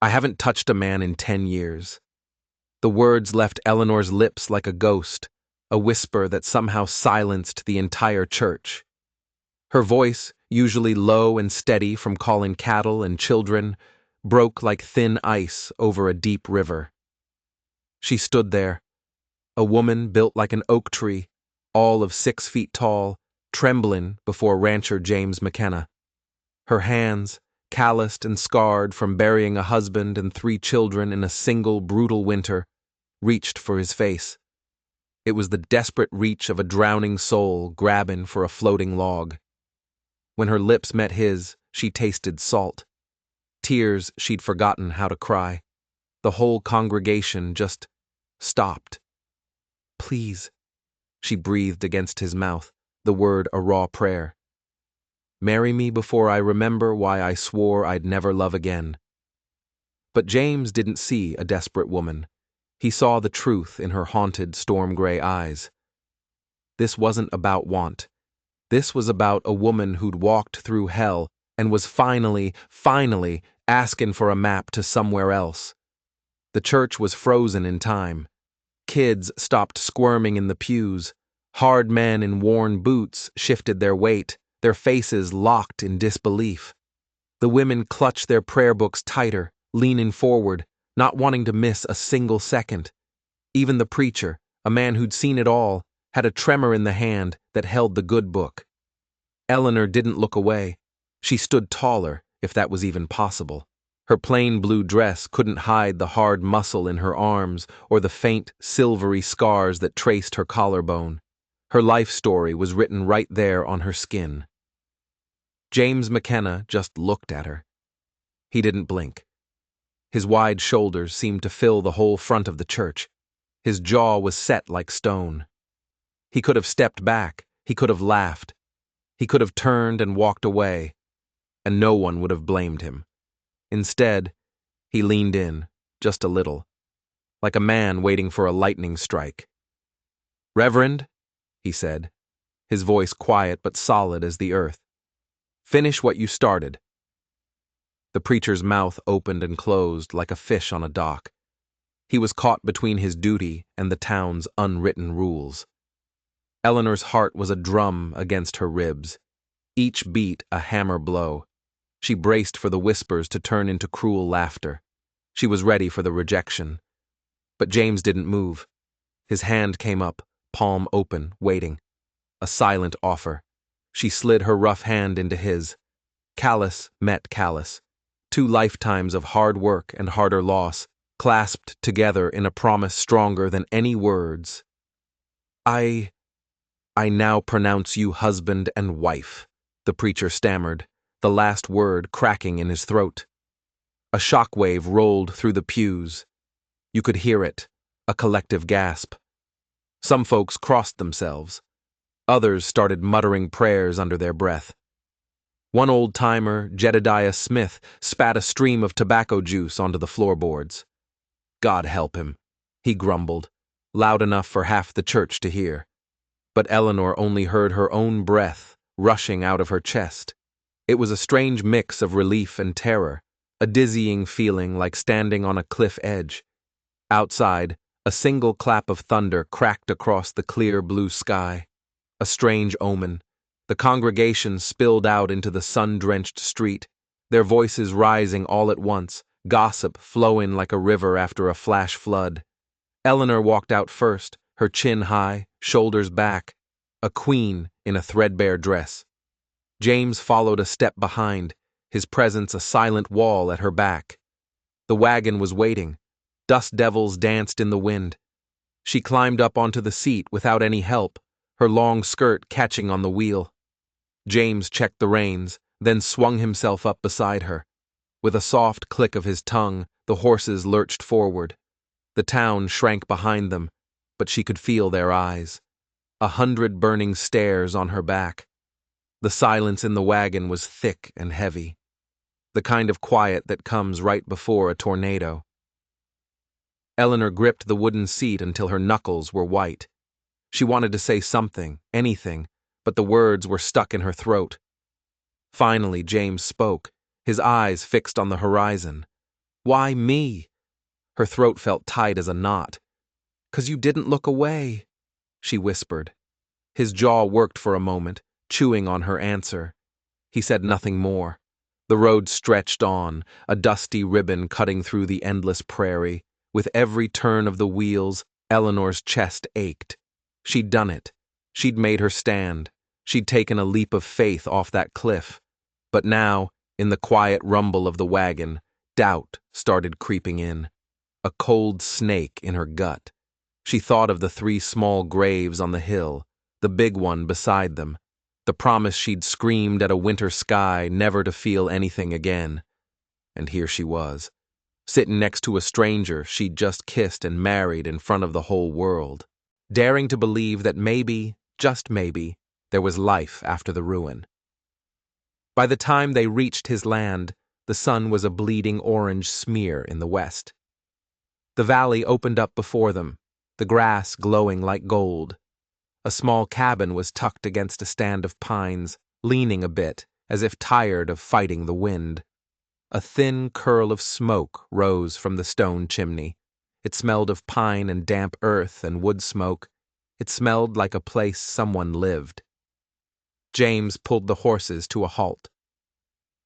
I haven't touched a man in 10 years. The words left Eleanor's lips like a ghost, a whisper that somehow silenced the entire church. Her voice, usually low and steady from calling cattle and children, broke like thin ice over a deep river. She stood there, a woman built like an oak tree, all of 6 feet tall, trembling before rancher James McKenna. Her hands, calloused and scarred from burying a husband and 3 children in a single brutal winter, reached for his face. It was the desperate reach of a drowning soul grabbing for a floating log. When her lips met his, she tasted salt. Tears she'd forgotten how to cry. The whole congregation just stopped. "Please," she breathed against his mouth, the word a raw prayer. "Marry me before I remember why I swore I'd never love again." But James didn't see a desperate woman. He saw the truth in her haunted, storm-gray eyes. This wasn't about want. This was about a woman who'd walked through hell and was finally asking for a map to somewhere else. The church was frozen in time. Kids stopped squirming in the pews. Hard men in worn boots shifted their weight, their faces locked in disbelief. The women clutched their prayer books tighter, leaning forward, not wanting to miss a single second. Even the preacher, a man who'd seen it all, had a tremor in the hand that held the good book. Eleanor didn't look away. She stood taller, if that was even possible. Her plain blue dress couldn't hide the hard muscle in her arms or the faint, silvery scars that traced her collarbone. Her life story was written right there on her skin. James McKenna just looked at her. He didn't blink. His wide shoulders seemed to fill the whole front of the church. His jaw was set like stone. He could have stepped back. He could have laughed. He could have turned and walked away, and no one would have blamed him. Instead, he leaned in, just a little, like a man waiting for a lightning strike. "Reverend," he said, his voice quiet but solid as the earth, "finish what you started." The preacher's mouth opened and closed like a fish on a dock. He was caught between his duty and the town's unwritten rules. Eleanor's heart was a drum against her ribs, each beat a hammer blow. She braced for the whispers to turn into cruel laughter. She was ready for the rejection. But James didn't move. His hand came up, palm open, waiting. A silent offer. She slid her rough hand into his. Callous met callous. 2 lifetimes of hard work and harder loss, clasped together in a promise stronger than any words. I now pronounce you husband and wife," the preacher stammered, the last word cracking in his throat. A shockwave rolled through the pews. You could hear it, a collective gasp. Some folks crossed themselves. Others started muttering prayers under their breath. One old-timer, Jedediah Smith, spat a stream of tobacco juice onto the floorboards. "God help him," he grumbled, loud enough for half the church to hear. But Eleanor only heard her own breath rushing out of her chest. It was a strange mix of relief and terror, a dizzying feeling like standing on a cliff edge. Outside, a single clap of thunder cracked across the clear blue sky. A strange omen. The congregation spilled out into the sun-drenched street, their voices rising all at once, gossip flowing like a river after a flash flood. Eleanor walked out first, her chin high, shoulders back, a queen in a threadbare dress. James followed a step behind, his presence a silent wall at her back. The wagon was waiting. Dust devils danced in the wind. She climbed up onto the seat without any help, her long skirt catching on the wheel. James checked the reins, then swung himself up beside her. With a soft click of his tongue, the horses lurched forward. The town shrank behind them, but she could feel their eyes. 100 burning stares on her back. The silence in the wagon was thick and heavy, the kind of quiet that comes right before a tornado. Eleanor gripped the wooden seat until her knuckles were white. She wanted to say something, anything, but the words were stuck in her throat. Finally, James spoke, his eyes fixed on the horizon. Why me?" Her throat felt tight as a knot. "'Cause you didn't look away," she whispered. His jaw worked for a moment, chewing on her answer. He said nothing more. The road stretched on, a dusty ribbon cutting through the endless prairie. With every turn of the wheels, Eleanor's chest ached. She'd done it. She'd made her stand. She'd taken a leap of faith off that cliff. But now, in the quiet rumble of the wagon, doubt started creeping in. A cold snake in her gut. She thought of the 3 small graves on the hill, the big one beside them, the promise she'd screamed at a winter sky never to feel anything again. And here she was, sitting next to a stranger she'd just kissed and married in front of the whole world, daring to believe that maybe, just maybe, there was life after the ruin. By the time they reached his land, the sun was a bleeding orange smear in the west. The valley opened up before them, the grass glowing like gold. A small cabin was tucked against a stand of pines, leaning a bit, as if tired of fighting the wind. A thin curl of smoke rose from the stone chimney. It smelled of pine and damp earth and wood smoke. It smelled like a place someone lived. James pulled the horses to a halt.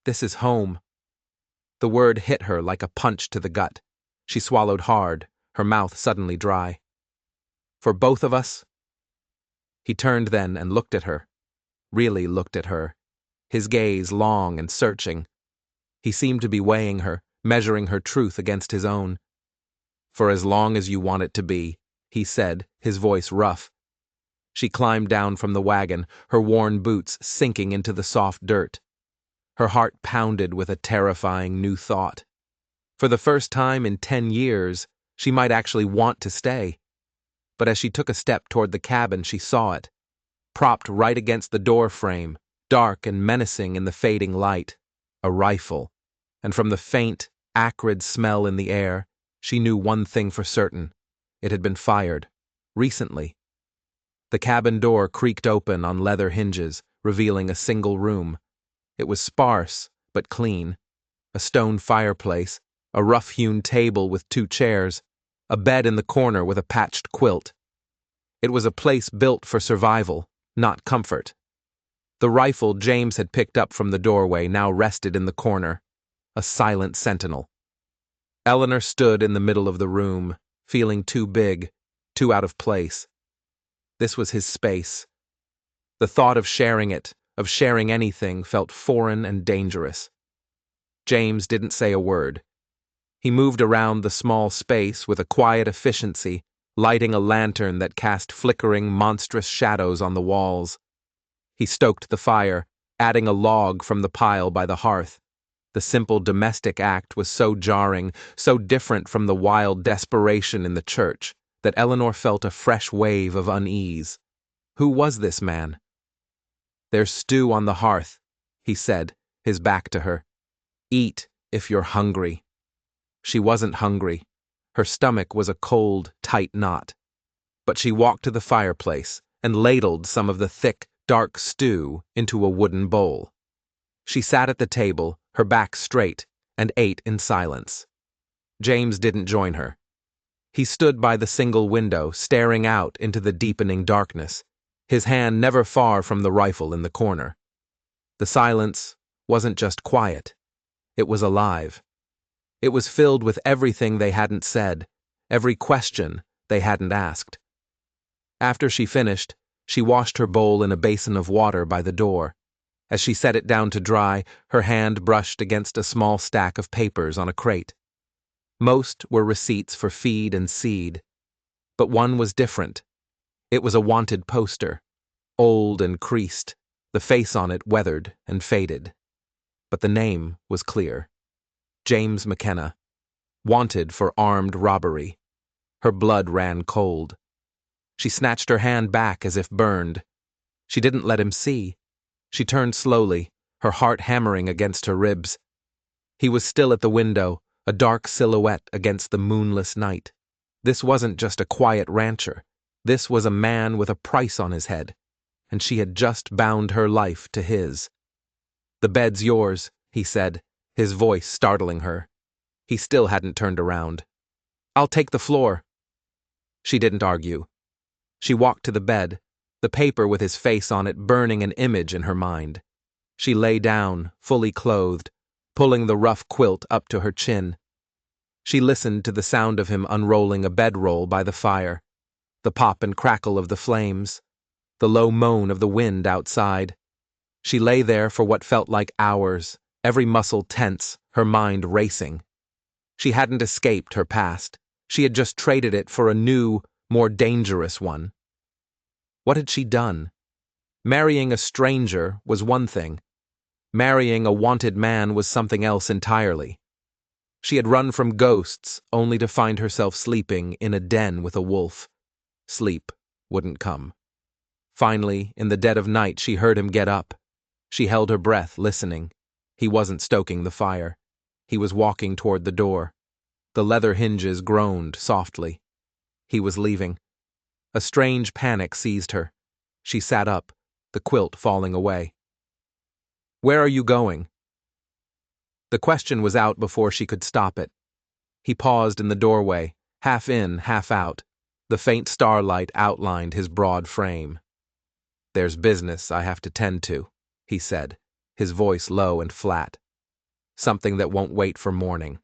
"This is home." The word hit her like a punch to the gut. She swallowed hard, her mouth suddenly dry. "For both of us?" He turned then and looked at her. Really looked at her. His gaze long and searching. He seemed to be weighing her, measuring her truth against his own. "For as long as you want it to be," he said, his voice rough. She climbed down from the wagon, her worn boots sinking into the soft dirt. Her heart pounded with a terrifying new thought. For the first time in 10 years, she might actually want to stay. But as she took a step toward the cabin, she saw it, propped right against the door frame, dark and menacing in the fading light, a rifle. And from the faint, acrid smell in the air, she knew one thing for certain. It had been fired. Recently. The cabin door creaked open on leather hinges, revealing a single room. It was sparse, but clean. A stone fireplace, a rough-hewn table with 2 chairs, a bed in the corner with a patched quilt. It was a place built for survival, not comfort. The rifle James had picked up from the doorway now rested in the corner, a silent sentinel. Eleanor stood in the middle of the room, feeling too big, too out of place. This was his space. The thought of sharing it, of sharing anything, felt foreign and dangerous. James didn't say a word. He moved around the small space with a quiet efficiency, lighting a lantern that cast flickering, monstrous shadows on the walls. He stoked the fire, adding a log from the pile by the hearth. The simple domestic act was so jarring, so different from the wild desperation in the church, that Eleanor felt a fresh wave of unease. Who was this man? "There's stew on the hearth," he said, his back to her. "Eat if you're hungry." She wasn't hungry. Her stomach was a cold, tight knot. But she walked to the fireplace and ladled some of the thick, dark stew into a wooden bowl. She sat at the table, her back straight, and ate in silence. James didn't join her. He stood by the single window, staring out into the deepening darkness, his hand never far from the rifle in the corner. The silence wasn't just quiet. It was alive. It was filled with everything they hadn't said, every question they hadn't asked. After she finished, she washed her bowl in a basin of water by the door. As she set it down to dry, her hand brushed against a small stack of papers on a crate. Most were receipts for feed and seed. But one was different. It was a wanted poster, old and creased, the face on it weathered and faded. But the name was clear. James McKenna, wanted for armed robbery. Her blood ran cold. She snatched her hand back as if burned. She didn't let him see. She turned slowly, her heart hammering against her ribs. He was still at the window, a dark silhouette against the moonless night. This wasn't just a quiet rancher. This was a man with a price on his head, and she had just bound her life to his. "The bed's yours," he said, his voice startling her. He still hadn't turned around. "I'll take the floor." She didn't argue. She walked to the bed, the paper with his face on it burning an image in her mind. She lay down, fully clothed, pulling the rough quilt up to her chin. She listened to the sound of him unrolling a bedroll by the fire, the pop and crackle of the flames, the low moan of the wind outside. She lay there for what felt like hours, every muscle tense, her mind racing. She hadn't escaped her past. She had just traded it for a new, more dangerous one. What had she done? Marrying a stranger was one thing. Marrying a wanted man was something else entirely. She had run from ghosts only to find herself sleeping in a den with a wolf. Sleep wouldn't come. Finally, in the dead of night, she heard him get up. She held her breath, listening. He wasn't stoking the fire. He was walking toward the door. The leather hinges groaned softly. He was leaving. A strange panic seized her. She sat up, the quilt falling away. "Where are you going?" The question was out before she could stop it. He paused in the doorway, half in, half out. The faint starlight outlined his broad frame. "There's business I have to tend to," he said, his voice low and flat. "Something that won't wait for morning."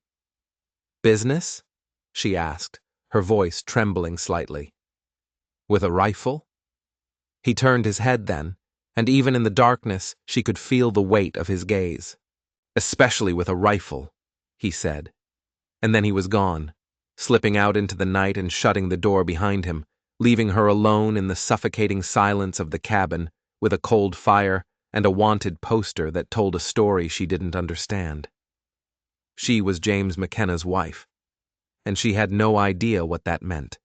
"Business?" she asked, her voice trembling slightly. "With a rifle?" He turned his head then, and even in the darkness she could feel the weight of his gaze. "Especially with a rifle," he said. And then he was gone, slipping out into the night and shutting the door behind him, leaving her alone in the suffocating silence of the cabin, with a cold fire and a wanted poster that told a story she didn't understand. She was James McKenna's wife, and she had no idea what that meant.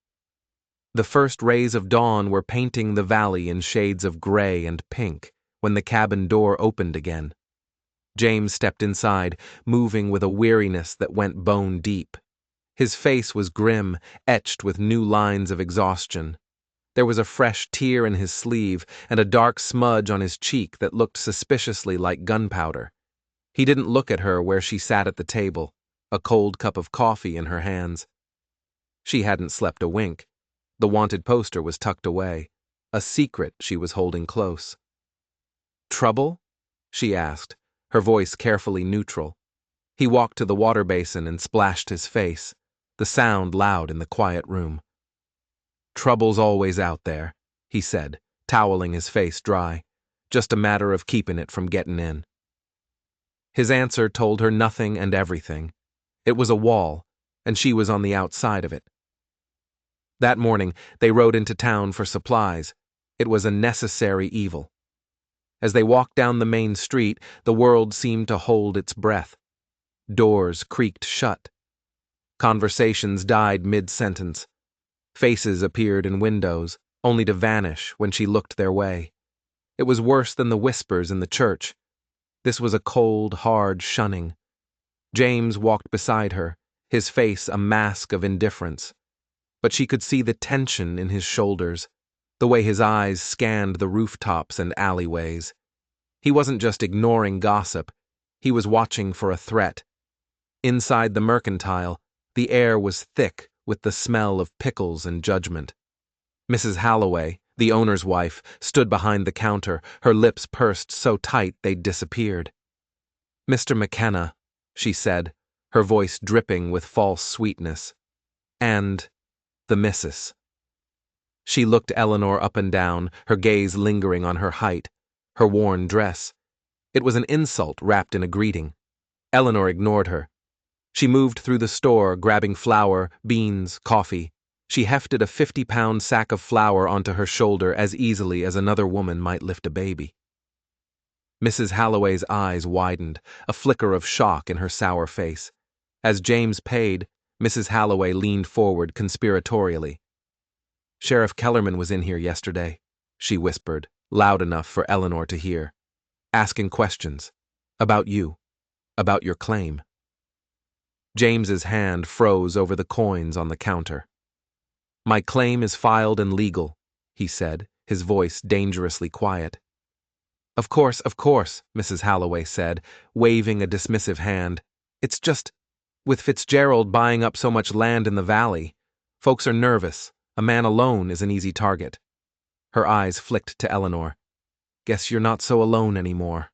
The first rays of dawn were painting the valley in shades of gray and pink when the cabin door opened again. James stepped inside, moving with a weariness that went bone deep. His face was grim, etched with new lines of exhaustion. There was a fresh tear in his sleeve and a dark smudge on his cheek that looked suspiciously like gunpowder. He didn't look at her where she sat at the table, a cold cup of coffee in her hands. She hadn't slept a wink. The wanted poster was tucked away, a secret she was holding close. "Trouble?" she asked, her voice carefully neutral. He walked to the water basin and splashed his face, the sound loud in the quiet room. "Trouble's always out there," he said, toweling his face dry. "Just a matter of keeping it from getting in." His answer told her nothing and everything. It was a wall, and she was on the outside of it. That morning, they rode into town for supplies. It was a necessary evil. As they walked down the main street, the world seemed to hold its breath. Doors creaked shut. Conversations died mid-sentence. Faces appeared in windows, only to vanish when she looked their way. It was worse than the whispers in the church. This was a cold, hard shunning. James walked beside her, his face a mask of indifference. But she could see the tension in his shoulders, the way his eyes scanned the rooftops and alleyways. He wasn't just ignoring gossip, he was watching for a threat. Inside the mercantile, the air was thick with the smell of pickles and judgment. Mrs. Halloway, the owner's wife, stood behind the counter, her lips pursed so tight they'd disappeared. "Mr. McKenna," she said, her voice dripping with false sweetness. "And the missus." She looked Eleanor up and down, her gaze lingering on her height, her worn dress. It was an insult wrapped in a greeting. Eleanor ignored her. She moved through the store, grabbing flour, beans, coffee. She hefted a 50-pound sack of flour onto her shoulder as easily as another woman might lift a baby. Mrs. Halloway's eyes widened, a flicker of shock in her sour face. As James paid, Mrs. Halloway leaned forward conspiratorially. "Sheriff Kellerman was in here yesterday," she whispered, loud enough for Eleanor to hear. "Asking questions. About you. About your claim." James's hand froze over the coins on the counter. "My claim is filed and legal," he said, his voice dangerously quiet. Of course," Mrs. Halloway said, waving a dismissive hand. "It's just With Fitzgerald buying up so much land in the valley, folks are nervous. A man alone is an easy target. Her eyes flicked to Eleanor. Guess you're not so alone anymore.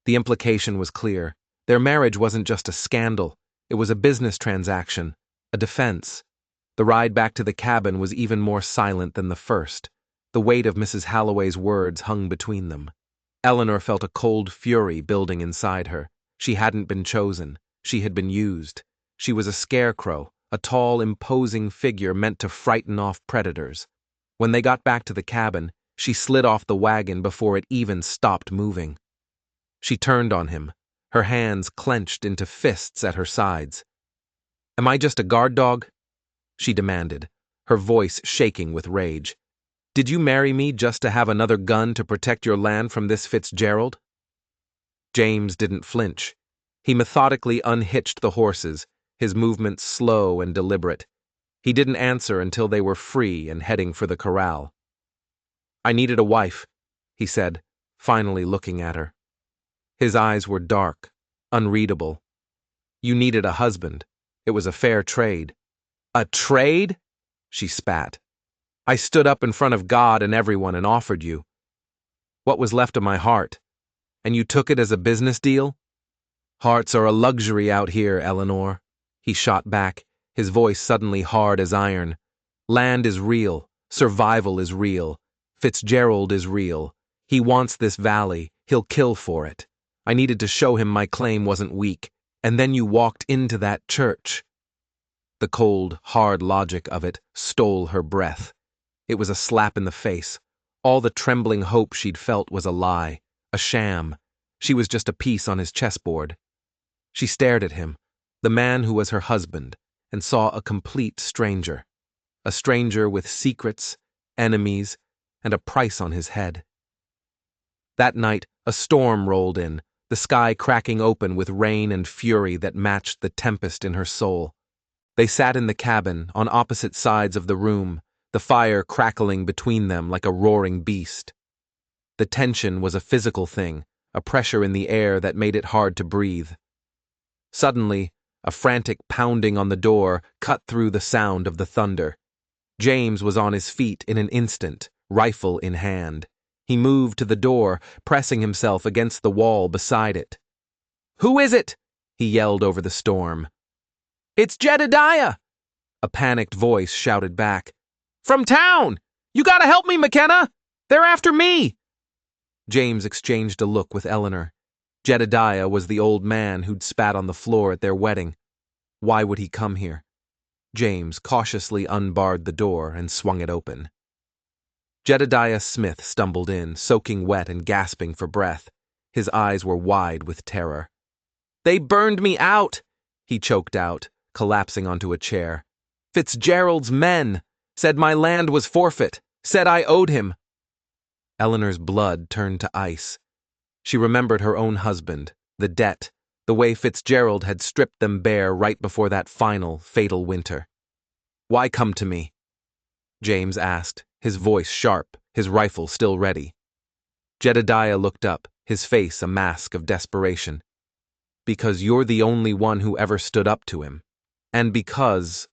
The implication was clear. Their marriage wasn't just a scandal. It was a business transaction, a defense. The ride back to the cabin was even more silent than the first. The weight of Mrs. Holloway's words hung between them. Eleanor felt a cold fury building inside her. She hadn't been chosen. She had been used. She was a scarecrow, a tall, imposing figure meant to frighten off predators. When they got back to the cabin, she slid off the wagon before it even stopped moving. She turned on him, her hands clenched into fists at her sides. "Am I just a guard dog?" she demanded, her voice shaking with rage. "Did you marry me just to have another gun to protect your land from this Fitzgerald?" James didn't flinch. He methodically unhitched the horses, his movements slow and deliberate. He didn't answer until they were free and heading for the corral. "I needed a wife," he said, finally looking at her. His eyes were dark, unreadable. "You needed a husband. It was a fair trade." "A trade?" she spat. "I stood up in front of God and everyone and offered you what was left of my heart, and you took it as a business deal?" "Hearts are a luxury out here, Eleanor," he shot back, his voice suddenly hard as iron. "Land is real. Survival is real. Fitzgerald is real. He wants this valley. He'll kill for it. I needed to show him my claim wasn't weak, and then you walked into that church." The cold, hard logic of it stole her breath. It was a slap in the face. All the trembling hope she'd felt was a lie, a sham. She was just a piece on his chessboard. She stared at him, the man who was her husband, and saw a complete stranger. A stranger with secrets, enemies, and a price on his head. That night, a storm rolled in, the sky cracking open with rain and fury that matched the tempest in her soul. They sat in the cabin, on opposite sides of the room, the fire crackling between them like a roaring beast. The tension was a physical thing, a pressure in the air that made it hard to breathe. Suddenly, a frantic pounding on the door cut through the sound of the thunder. James was on his feet in an instant, rifle in hand. He moved to the door, pressing himself against the wall beside it. "Who is it?" he yelled over the storm. "It's Jedediah!" a panicked voice shouted back. "From town! You gotta help me, McKenna! They're after me!" James exchanged a look with Eleanor. Jedediah was the old man who'd spat on the floor at their wedding. Why would he come here? James cautiously unbarred the door and swung it open. Jedediah Smith stumbled in, soaking wet and gasping for breath. His eyes were wide with terror. "They burned me out," he choked out, collapsing onto a chair. "Fitzgerald's men said my land was forfeit, said I owed him." Eleanor's blood turned to ice. She remembered her own husband, the debt, the way Fitzgerald had stripped them bare right before that final, fatal winter. "Why come to me?" James asked, his voice sharp, his rifle still ready. Jedediah looked up, his face a mask of desperation. "Because you're the only one who ever stood up to him. And because—"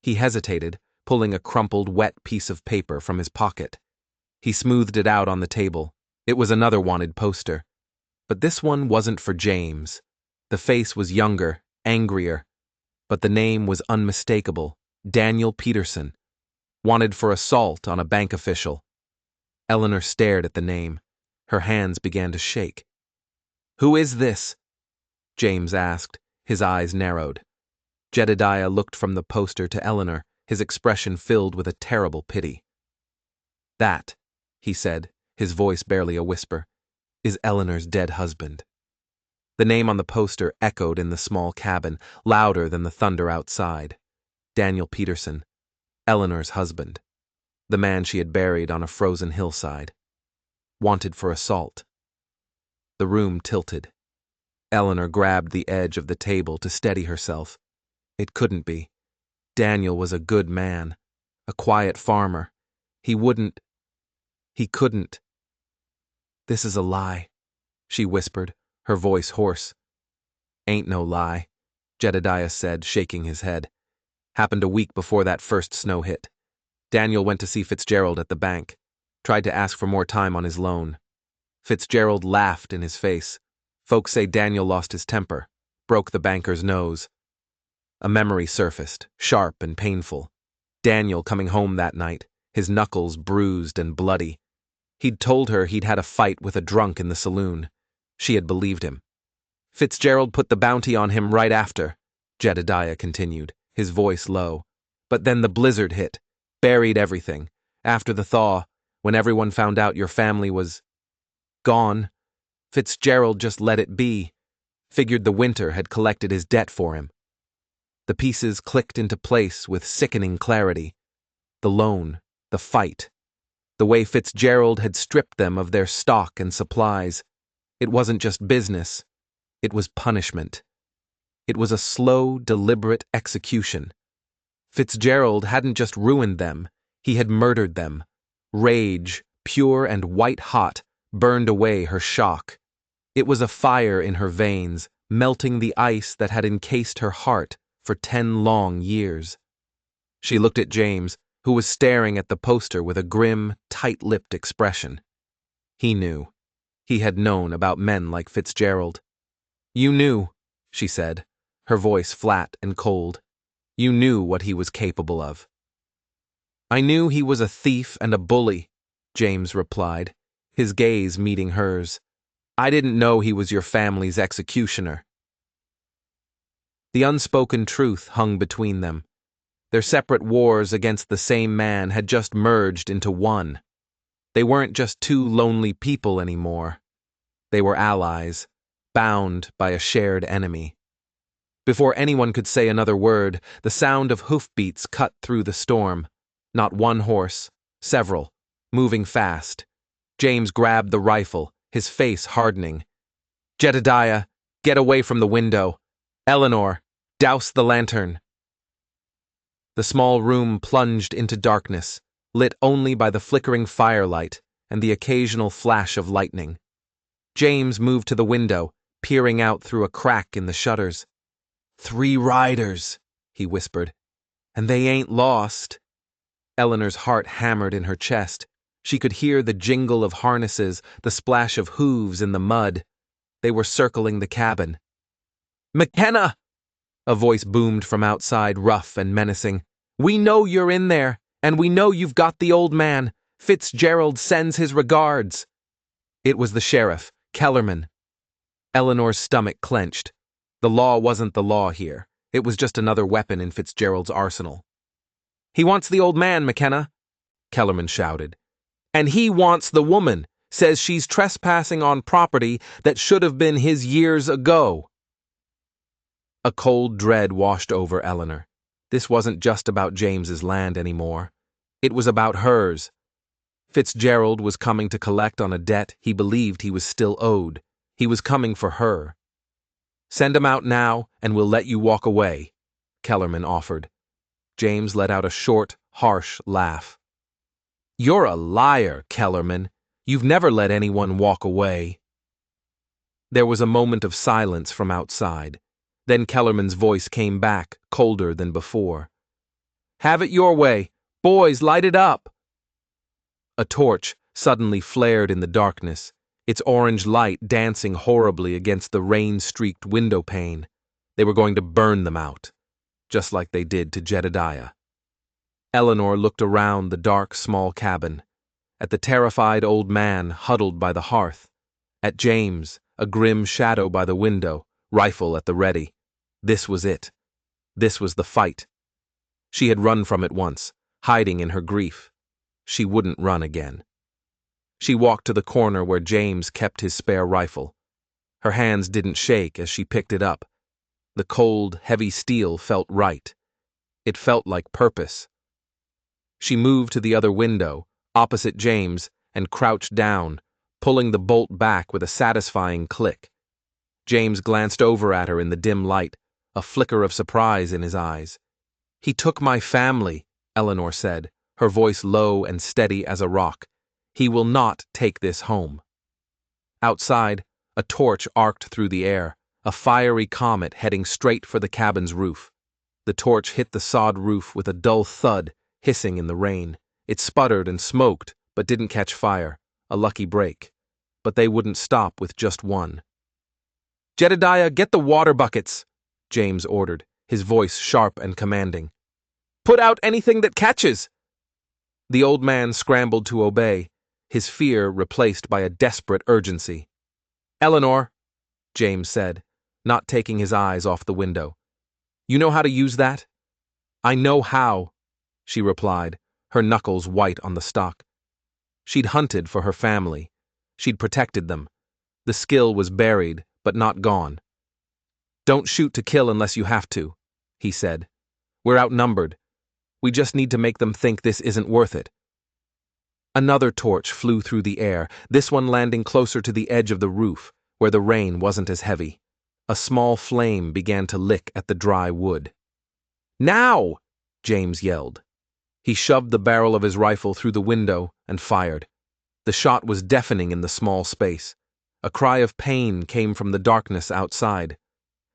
He hesitated, pulling a crumpled, wet piece of paper from his pocket. He smoothed it out on the table. It was another wanted poster. But this one wasn't for James. The face was younger, angrier. But the name was unmistakable. Daniel Peterson. Wanted for assault on a bank official. Eleanor stared at the name. Her hands began to shake. "Who is this?" James asked, his eyes narrowed. Jedediah looked from the poster to Eleanor, his expression filled with a terrible pity. "That," he said, his voice barely a whisper, "is Eleanor's dead husband." The name on the poster echoed in the small cabin, louder than the thunder outside. Daniel Peterson, Eleanor's husband, the man she had buried on a frozen hillside. Wanted for assault. The room tilted. Eleanor grabbed the edge of the table to steady herself. It couldn't be. Daniel was a good man, a quiet farmer. He couldn't. "This is a lie," she whispered, her voice hoarse. "Ain't no lie. Jedediah said, shaking his head. Happened a week before that first snow hit. Daniel went to see Fitzgerald at the bank, tried to ask for more time on his loan. Fitzgerald laughed in his face. Folks say Daniel lost his temper, broke the banker's nose. A memory surfaced, sharp and painful. Daniel coming home that night, his knuckles bruised and bloody. He'd told her he'd had a fight with a drunk in the saloon. She had believed him. Fitzgerald put the bounty on him right after, Jedediah continued, his voice low. But then the blizzard hit, buried everything. After the thaw, when everyone found out your family was gone, Fitzgerald just let it be, figured the winter had collected his debt for him. The pieces clicked into place with sickening clarity. The loan, the fight, the way Fitzgerald had stripped them of their stock and supplies. It wasn't just business, it was punishment. It was a slow, deliberate execution. Fitzgerald hadn't just ruined them, he had murdered them. Rage, pure and white-hot, burned away her shock. It was a fire in her veins, melting the ice that had encased her heart for 10 long years. She looked at James, who was staring at the poster with a grim, tight-lipped expression. He knew. He had known about men like Fitzgerald. "You knew," she said, her voice flat and cold. "You knew what he was capable of." "I knew he was a thief and a bully," James replied, his gaze meeting hers. "I didn't know he was your family's executioner." The unspoken truth hung between them. Their separate wars against the same man had just merged into one. They weren't just two lonely people anymore. They were allies, bound by a shared enemy. Before anyone could say another word, the sound of hoofbeats cut through the storm. Not one horse, several, moving fast. James grabbed the rifle, his face hardening. "Jedediah, get away from the window. Eleanor, douse the lantern." The small room plunged into darkness, lit only by the flickering firelight and the occasional flash of lightning. James moved to the window, peering out through a crack in the shutters. "3 riders," he whispered. "And they ain't lost." Eleanor's heart hammered in her chest. She could hear the jingle of harnesses, the splash of hooves in the mud. They were circling the cabin. "McKenna!" A voice boomed from outside, rough and menacing. "We know you're in there, and we know you've got the old man. Fitzgerald sends his regards." It was the sheriff, Kellerman. Eleanor's stomach clenched. The law wasn't the law here. It was just another weapon in Fitzgerald's arsenal. "He wants the old man, McKenna," Kellerman shouted. "And he wants the woman. Says she's trespassing on property that should have been his years ago." A cold dread washed over Eleanor. This wasn't just about James's land anymore. It was about hers. Fitzgerald was coming to collect on a debt he believed he was still owed. He was coming for her. "Send him out now, and we'll let you walk away," Kellerman offered. James let out a short, harsh laugh. "You're a liar, Kellerman. You've never let anyone walk away." There was a moment of silence from outside. Then Kellerman's voice came back, colder than before. "Have it your way. Boys, light it up." A torch suddenly flared in the darkness, its orange light dancing horribly against the rain-streaked window pane. They were going to burn them out, just like they did to Jedediah. Eleanor looked around the dark, small cabin, at the terrified old man huddled by the hearth, at James, a grim shadow by the window, rifle at the ready. This was it. This was the fight. She had run from it once, hiding in her grief. She wouldn't run again. She walked to the corner where James kept his spare rifle. Her hands didn't shake as she picked it up. The cold, heavy steel felt right. It felt like purpose. She moved to the other window, opposite James, and crouched down, pulling the bolt back with a satisfying click. James glanced over at her in the dim light, a flicker of surprise in his eyes. "He took my family," Eleanor said, her voice low and steady as a rock. "He will not take this home." Outside, a torch arced through the air, a fiery comet heading straight for the cabin's roof. The torch hit the sod roof with a dull thud, hissing in the rain. It sputtered and smoked, but didn't catch fire. A lucky break. But they wouldn't stop with just one. "Jedediah, get the water buckets," James ordered, his voice sharp and commanding. "Put out anything that catches." The old man scrambled to obey, his fear replaced by a desperate urgency. "Eleanor," James said, not taking his eyes off the window. "You know how to use that?" "I know how," she replied, her knuckles white on the stock. She'd hunted for her family. She'd protected them. The skill was buried, but not gone. "Don't shoot to kill unless you have to," he said. "We're outnumbered. We just need to make them think this isn't worth it." Another torch flew through the air, this one landing closer to the edge of the roof, where the rain wasn't as heavy. A small flame began to lick at the dry wood. "Now!" James yelled. He shoved the barrel of his rifle through the window and fired. The shot was deafening in the small space. A cry of pain came from the darkness outside.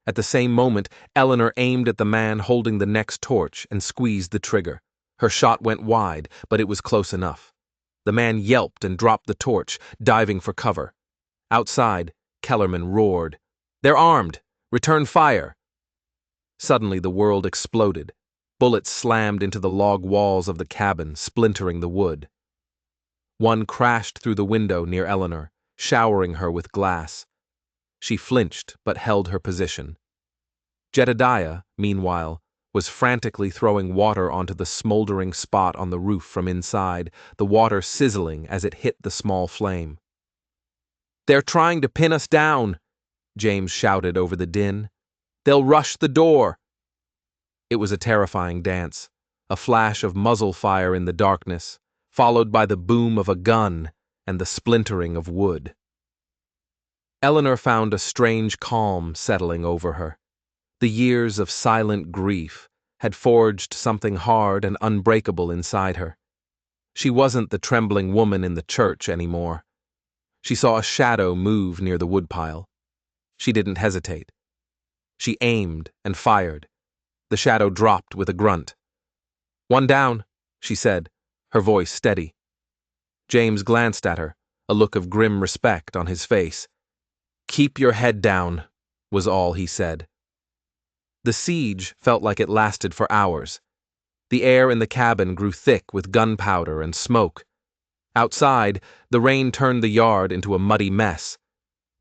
At the same moment, Eleanor aimed at the man holding the next torch and squeezed the trigger. Her shot went wide, but it was close enough. The man yelped and dropped the torch, diving for cover. Outside, Kellerman roared, "They're armed! Return fire!" Suddenly the world exploded. Bullets slammed into the log walls of the cabin, splintering the wood. One crashed through the window near Eleanor, showering her with glass. She flinched but held her position. Jedediah, meanwhile, was frantically throwing water onto the smoldering spot on the roof from inside, the water sizzling as it hit the small flame. "They're trying to pin us down," James shouted over the din. "They'll rush the door." It was a terrifying dance, a flash of muzzle fire in the darkness, followed by the boom of a gun and the splintering of wood. Eleanor found a strange calm settling over her. The years of silent grief had forged something hard and unbreakable inside her. She wasn't the trembling woman in the church anymore. She saw a shadow move near the woodpile. She didn't hesitate. She aimed and fired. The shadow dropped with a grunt. "One down," she said, her voice steady. James glanced at her, a look of grim respect on his face. "Keep your head down," was all he said. The siege felt like it lasted for hours. The air in the cabin grew thick with gunpowder and smoke. Outside, the rain turned the yard into a muddy mess.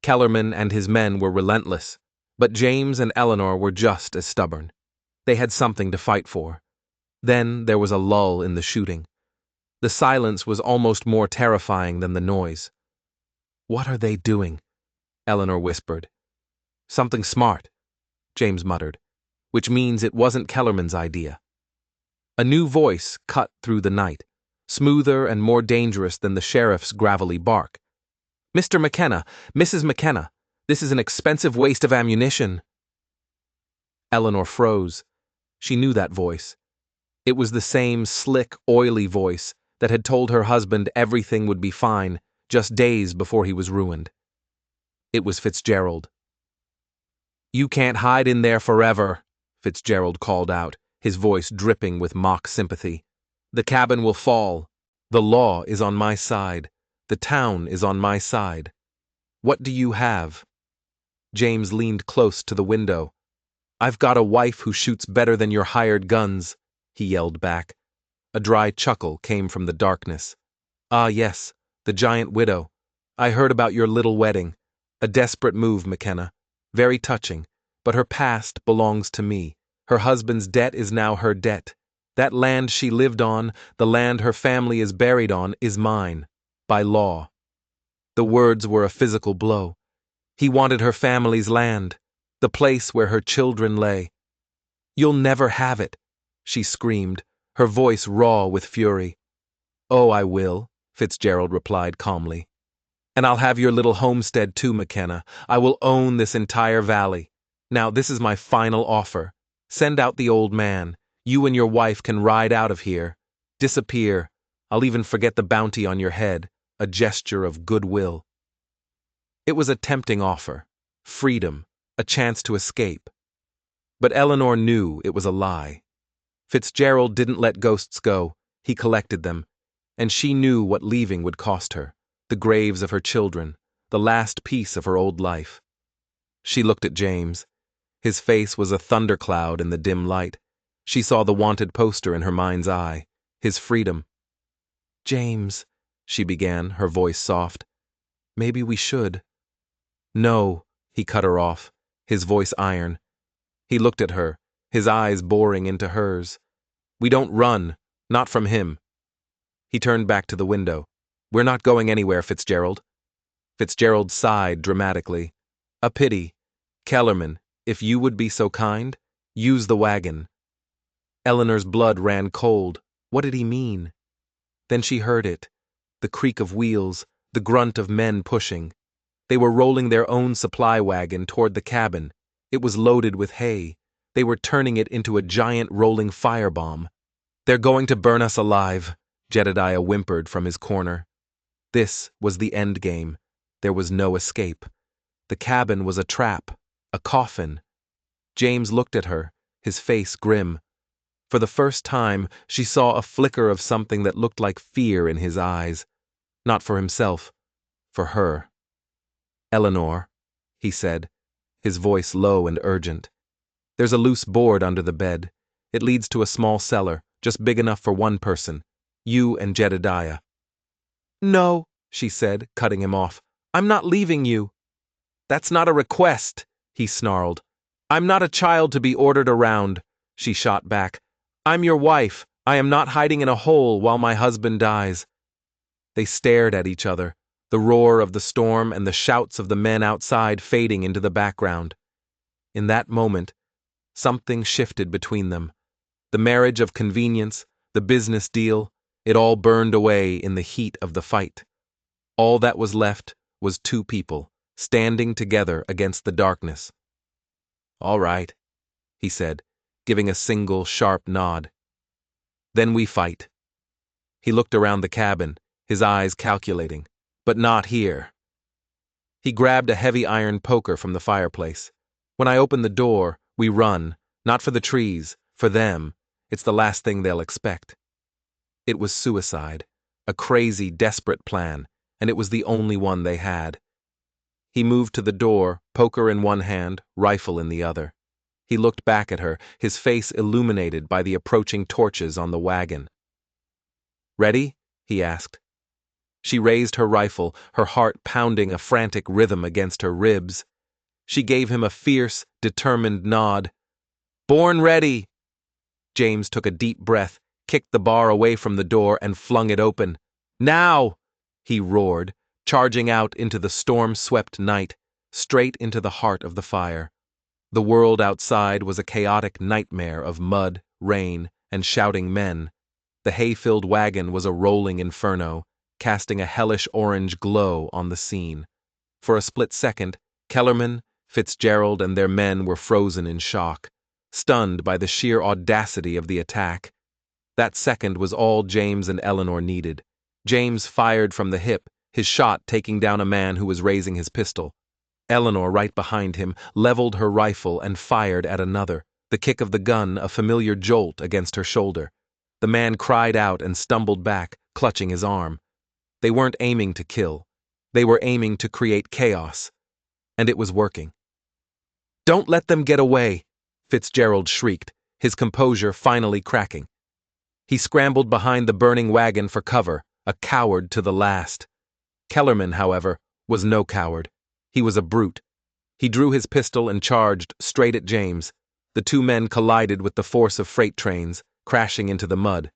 Kellerman and his men were relentless, but James and Eleanor were just as stubborn. They had something to fight for. Then there was a lull in the shooting. The silence was almost more terrifying than the noise. "What are they doing?" Eleanor whispered. "Something smart," James muttered, "which means it wasn't Kellerman's idea." A new voice cut through the night, smoother and more dangerous than the sheriff's gravelly bark. "Mr. McKenna, Mrs. McKenna, this is an expensive waste of ammunition." Eleanor froze. She knew that voice. It was the same slick, oily voice that had told her husband everything would be fine just days before he was ruined. It was Fitzgerald. "You can't hide in there forever," Fitzgerald called out, his voice dripping with mock sympathy. "The cabin will fall. The law is on my side. The town is on my side. What do you have?" James leaned close to the window. "I've got a wife who shoots better than your hired guns," he yelled back. A dry chuckle came from the darkness. "Ah, yes, the giant widow. I heard about your little wedding. A desperate move, McKenna. Very touching, but her past belongs to me. Her husband's debt is now her debt. That land she lived on, the land her family is buried on, is mine. By law." The words were a physical blow. He wanted her family's land, the place where her children lay. "You'll never have it," she screamed, her voice raw with fury. "Oh, I will," Fitzgerald replied calmly. "And I'll have your little homestead too, McKenna. I will own this entire valley. Now, this is my final offer. Send out the old man. You and your wife can ride out of here. Disappear. I'll even forget the bounty on your head, a gesture of goodwill." It was a tempting offer. Freedom. a chance to escape. But Eleanor knew it was a lie. Fitzgerald didn't let ghosts go, he collected them, and she knew what leaving would cost her, the graves of her children, the last piece of her old life. She looked at James. His face was a thundercloud in the dim light. She saw the wanted poster in her mind's eye, his freedom. "James," she began, her voice soft, "maybe we should." "No," he cut her off, his voice iron. He looked at her, his eyes boring into hers. "We don't run, not from him." He turned back to the window. "We're not going anywhere, Fitzgerald." Fitzgerald sighed dramatically. "A pity. Kellerman, if you would be so kind, use the wagon." Eleanor's blood ran cold. What did he mean? Then she heard it. The creak of wheels, the grunt of men pushing. They were rolling their own supply wagon toward the cabin. It was loaded with hay. They were turning it into a giant rolling firebomb. "They're going to burn us alive," Jedediah whimpered from his corner. This was the end game. There was no escape. The cabin was a trap, a coffin. James looked at her, his face grim. For the first time, she saw a flicker of something that looked like fear in his eyes. Not for himself, for her. "Eleanor," he said, his voice low and urgent. "There's a loose board under the bed. It leads to a small cellar, just big enough for one person. You and Jedediah." "No," she said, cutting him off. "I'm not leaving you." "That's not a request," he snarled. "I'm not a child to be ordered around," she shot back. "I'm your wife. I am not hiding in a hole while my husband dies." They stared at each other, the roar of the storm and the shouts of the men outside fading into the background. In that moment, something shifted between them. The marriage of convenience, the business deal, it all burned away in the heat of the fight. All that was left was two people, standing together against the darkness. "All right," he said, giving a single sharp nod. "Then we fight." He looked around the cabin, his eyes calculating. "But not here." He grabbed a heavy iron poker from the fireplace. "When I open the door, we run, not for the trees, for them. It's the last thing they'll expect." It was suicide, a crazy, desperate plan, and it was the only one they had. He moved to the door, poker in one hand, rifle in the other. He looked back at her, his face illuminated by the approaching torches on the wagon. "Ready?" he asked. She raised her rifle, her heart pounding a frantic rhythm against her ribs. She gave him a fierce, determined nod. "Born ready!" James took a deep breath, kicked the bar away from the door, and flung it open. "Now!" he roared, charging out into the storm-swept night, straight into the heart of the fire. The world outside was a chaotic nightmare of mud, rain, and shouting men. The hay-filled wagon was a rolling inferno, casting a hellish orange glow on the scene. For a split second, Kellerman, Fitzgerald, and their men were frozen in shock, stunned by the sheer audacity of the attack. That second was all James and Eleanor needed. James fired from the hip, his shot taking down a man who was raising his pistol. Eleanor, right behind him, leveled her rifle and fired at another, the kick of the gun a familiar jolt against her shoulder. The man cried out and stumbled back, clutching his arm. They weren't aiming to kill. They were aiming to create chaos. And it was working. "Don't let them get away!" Fitzgerald shrieked, his composure finally cracking. He scrambled behind the burning wagon for cover, a coward to the last. Kellerman, however, was no coward. He was a brute. He drew his pistol and charged straight at James. The two men collided with the force of freight trains, crashing into the mud.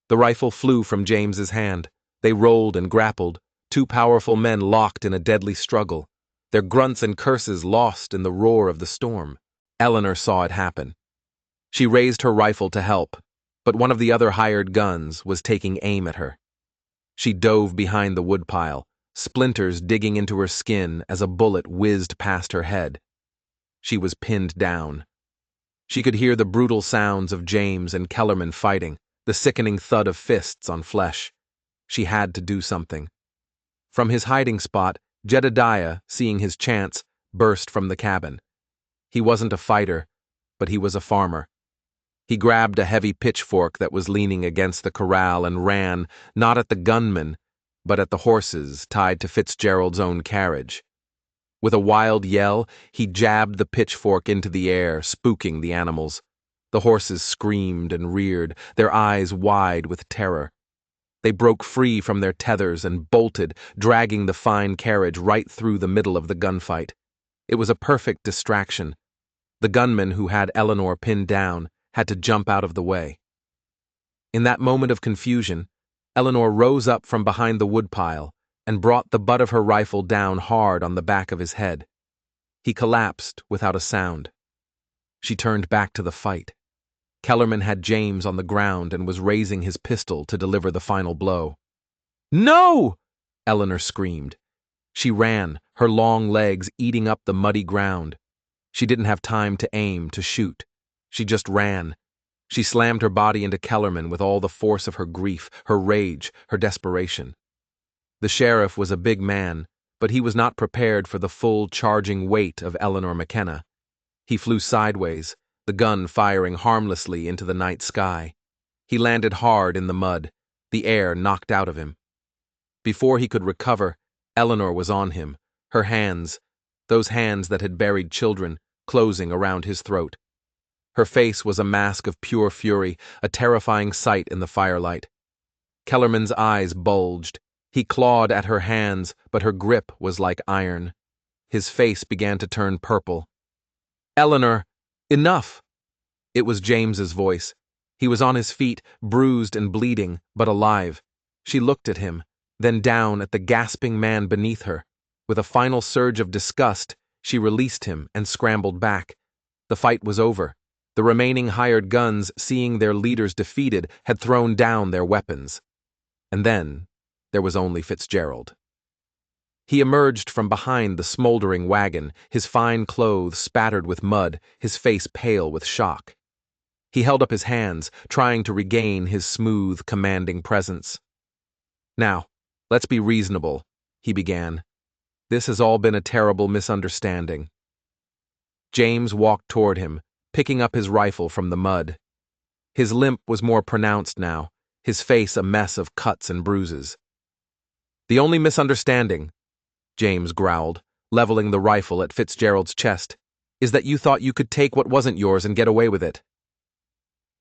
The rifle flew from James's hand. They rolled and grappled, two powerful men locked in a deadly struggle, their grunts and curses lost in the roar of the storm. Eleanor saw it happen. She raised her rifle to help, but one of the other hired guns was taking aim at her. She dove behind the woodpile, splinters digging into her skin as a bullet whizzed past her head. She was pinned down. She could hear the brutal sounds of James and Kellerman fighting, the sickening thud of fists on flesh. She had to do something. From his hiding spot, Jedediah, seeing his chance, burst from the cabin. He wasn't a fighter, but he was a farmer. He grabbed a heavy pitchfork that was leaning against the corral and ran, not at the gunman, but at the horses tied to Fitzgerald's own carriage. With a wild yell, he jabbed the pitchfork into the air, spooking the animals. The horses screamed and reared, their eyes wide with terror. They broke free from their tethers and bolted, dragging the fine carriage right through the middle of the gunfight. It was a perfect distraction. The gunman who had Eleanor pinned down had to jump out of the way. In that moment of confusion, Eleanor rose up from behind the woodpile and brought the butt of her rifle down hard on the back of his head. He collapsed without a sound. She turned back to the fight. Kellerman had James on the ground and was raising his pistol to deliver the final blow. "No!" Eleanor screamed. She ran, her long legs eating up the muddy ground. She didn't have time to aim, to shoot. She just ran. She slammed her body into Kellerman with all the force of her grief, her rage, her desperation. The sheriff was a big man, but he was not prepared for the full charging weight of Eleanor McKenna. He flew sideways, the gun firing harmlessly into the night sky. He landed hard in the mud, the air knocked out of him. Before he could recover, Eleanor was on him, her hands, those hands that had buried children, closing around his throat. Her face was a mask of pure fury, a terrifying sight in the firelight. Kellerman's eyes bulged. He clawed at her hands, but her grip was like iron. His face began to turn purple. "Eleanor, enough!" It was James's voice. He was on his feet, bruised and bleeding, but alive. She looked at him, then down at the gasping man beneath her. With a final surge of disgust, she released him and scrambled back. The fight was over. The remaining hired guns, seeing their leaders defeated, had thrown down their weapons. And then there was only Fitzgerald. He emerged from behind the smoldering wagon, his fine clothes spattered with mud, his face pale with shock. He held up his hands, trying to regain his smooth, commanding presence. "Now, let's be reasonable," he began. "This has all been a terrible misunderstanding." James walked toward him, picking up his rifle from the mud. His limp was more pronounced now, his face a mess of cuts and bruises. "The only misunderstanding," James growled, leveling the rifle at Fitzgerald's chest, "is that you thought you could take what wasn't yours and get away with it."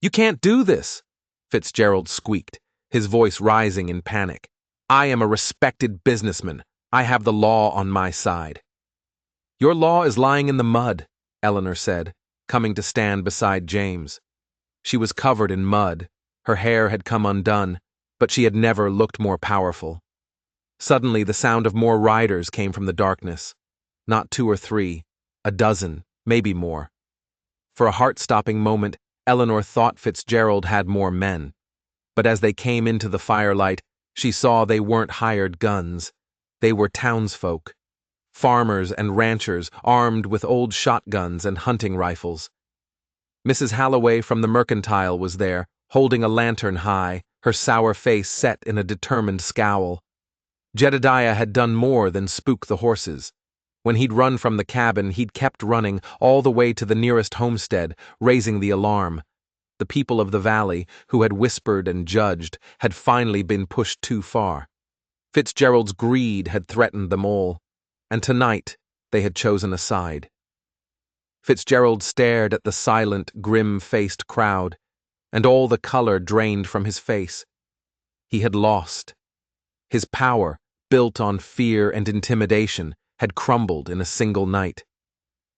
"You can't do this," Fitzgerald squeaked, his voice rising in panic. "I am a respected businessman. I have the law on my side." "Your law is lying in the mud," Eleanor said, coming to stand beside James. She was covered in mud, her hair had come undone, but she had never looked more powerful. Suddenly the sound of more riders came from the darkness. Not 2 or 3, a dozen, maybe more. For a heart-stopping moment, Eleanor thought Fitzgerald had more men. But as they came into the firelight, she saw they weren't hired guns. They were townsfolk. Farmers and ranchers, armed with old shotguns and hunting rifles. Mrs. Halloway from the Mercantile was there, holding a lantern high, her sour face set in a determined scowl. Jedediah had done more than spook the horses. When he'd run from the cabin, he'd kept running all the way to the nearest homestead, raising the alarm. The people of the valley, who had whispered and judged, had finally been pushed too far. Fitzgerald's greed had threatened them all, and tonight they had chosen a side. Fitzgerald stared at the silent, grim-faced crowd, and all the color drained from his face. He had lost. His power, built on fear and intimidation, had crumbled in a single night.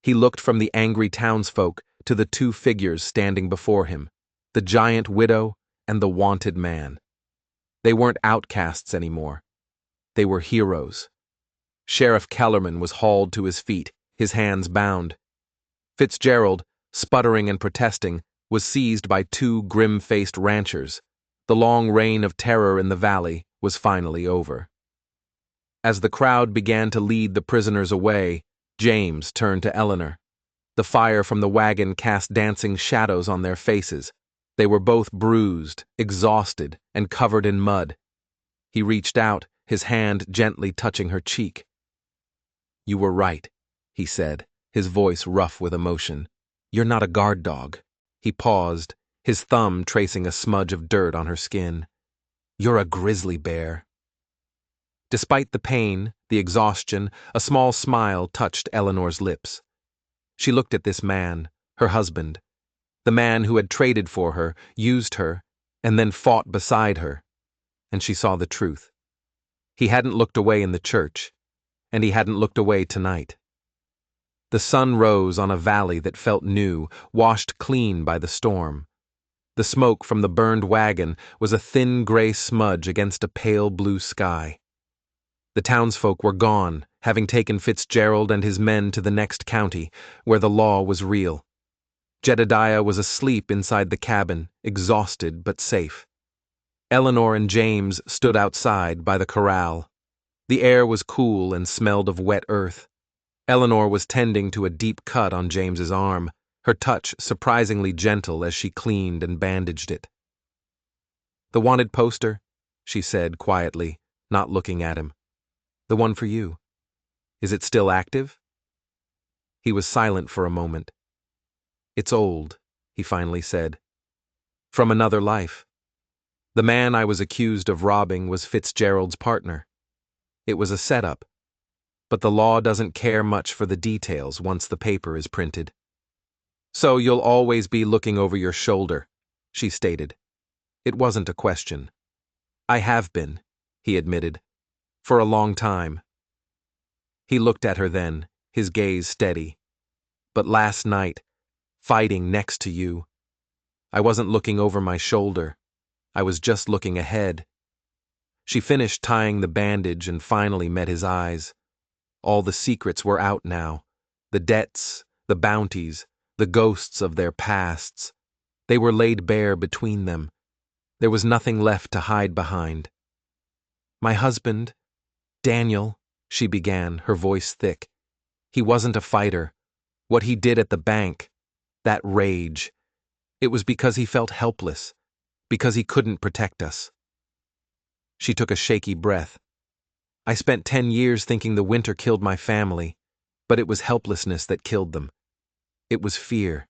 He looked from the angry townsfolk to the 2 figures standing before him, the giant widow and the wanted man. They weren't outcasts anymore. They were heroes. Sheriff Kellerman was hauled to his feet, his hands bound. Fitzgerald, sputtering and protesting, was seized by 2 grim-faced ranchers. The long reign of terror in the valley was finally over. As the crowd began to lead the prisoners away, James turned to Eleanor. The fire from the wagon cast dancing shadows on their faces. They were both bruised, exhausted, and covered in mud. He reached out, his hand gently touching her cheek. "You were right," he said, his voice rough with emotion. "You're not a guard dog." He paused, his thumb tracing a smudge of dirt on her skin. "You're a grizzly bear." Despite the pain, the exhaustion, a small smile touched Eleanor's lips. She looked at this man, her husband, the man who had traded for her, used her, and then fought beside her, and she saw the truth. He hadn't looked away in the church, and he hadn't looked away tonight. The sun rose on a valley that felt new, washed clean by the storm. The smoke from the burned wagon was a thin gray smudge against a pale blue sky. The townsfolk were gone, having taken Fitzgerald and his men to the next county, where the law was real. Jedediah was asleep inside the cabin, exhausted but safe. Eleanor and James stood outside by the corral. The air was cool and smelled of wet earth. Eleanor was tending to a deep cut on James's arm, her touch surprisingly gentle as she cleaned and bandaged it. "The wanted poster," she said quietly, not looking at him. "The one for you. Is it still active?" He was silent for a moment. "It's old," he finally said. "From another life. The man I was accused of robbing was Fitzgerald's partner. It was a setup, but the law doesn't care much for the details once the paper is printed. So you'll always be looking over your shoulder," she stated. It wasn't a question. "I have been," he admitted, "for a long time." He looked at her then, his gaze steady. "But last night, fighting next to you, I wasn't looking over my shoulder. I was just looking ahead." She finished tying the bandage and finally met his eyes. All the secrets were out now. The debts, the bounties, the ghosts of their pasts. They were laid bare between them. There was nothing left to hide behind. "My husband, Daniel," she began, her voice thick. "He wasn't a fighter. What he did at the bank, that rage, it was because he felt helpless, because he couldn't protect us." She took a shaky breath. "I spent 10 years thinking the winter killed my family, but it was helplessness that killed them. It was fear."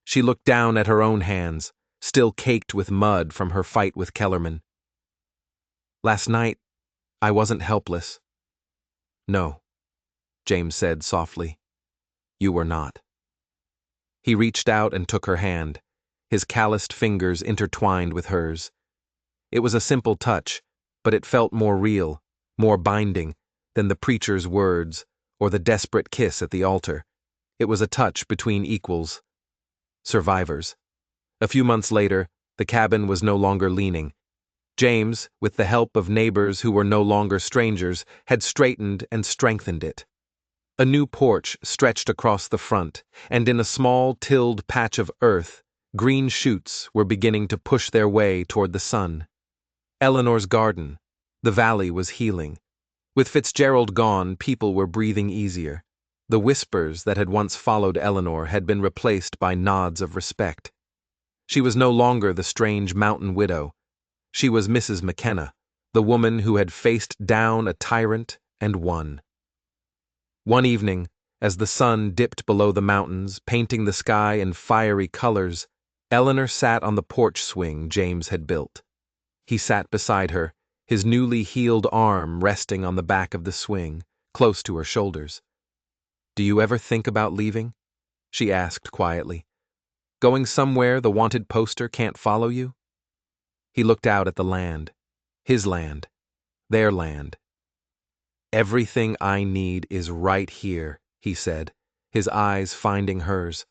She looked down at her own hands, still caked with mud from her fight with Kellerman. "Last night, I wasn't helpless." "No," James said softly. "You were not." He reached out and took her hand, his calloused fingers intertwined with hers. It was a simple touch, but it felt more real, more binding, than the preacher's words or the desperate kiss at the altar. It was a touch between equals. Survivors. A few months later, the cabin was no longer leaning. James, with the help of neighbors who were no longer strangers, had straightened and strengthened it. A new porch stretched across the front, and in a small tilled patch of earth, green shoots were beginning to push their way toward the sun. Eleanor's garden. The valley was healing. With Fitzgerald gone, people were breathing easier. The whispers that had once followed Eleanor had been replaced by nods of respect. She was no longer the strange mountain widow. She was Mrs. McKenna, the woman who had faced down a tyrant and won. One evening, as the sun dipped below the mountains, painting the sky in fiery colors, Eleanor sat on the porch swing James had built. He sat beside her, his newly healed arm resting on the back of the swing, close to her shoulders. "Do you ever think about leaving?" she asked quietly. "Going somewhere the wanted poster can't follow you?" He looked out at the land. His land. Their land. "Everything I need is right here," he said, his eyes finding hers.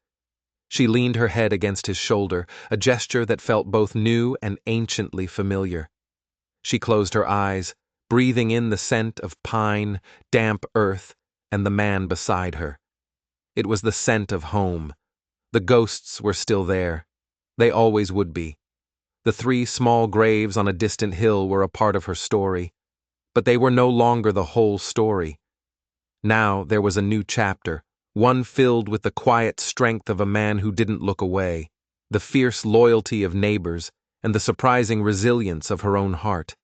She leaned her head against his shoulder, a gesture that felt both new and anciently familiar. She closed her eyes, breathing in the scent of pine, damp earth, and the man beside her. It was the scent of home. The ghosts were still there. They always would be. The 3 small graves on a distant hill were a part of her story. But they were no longer the whole story. Now there was a new chapter, one filled with the quiet strength of a man who didn't look away, the fierce loyalty of neighbors, and the surprising resilience of her own heart.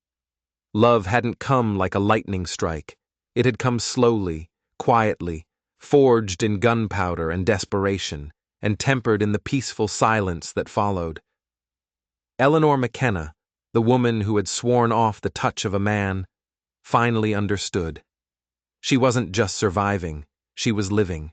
Love hadn't come like a lightning strike. It had come slowly, quietly, forged in gunpowder and desperation, and tempered in the peaceful silence that followed. Eleanor McKenna, the woman who had sworn off the touch of a man, finally understood. She wasn't just surviving, she was living.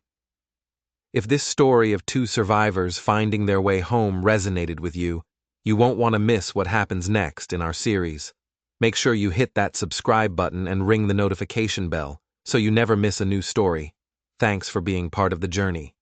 If this story of two survivors finding their way home resonated with you, you won't want to miss what happens next in our series. Make sure you hit that subscribe button and ring the notification bell so you never miss a new story. Thanks for being part of the journey.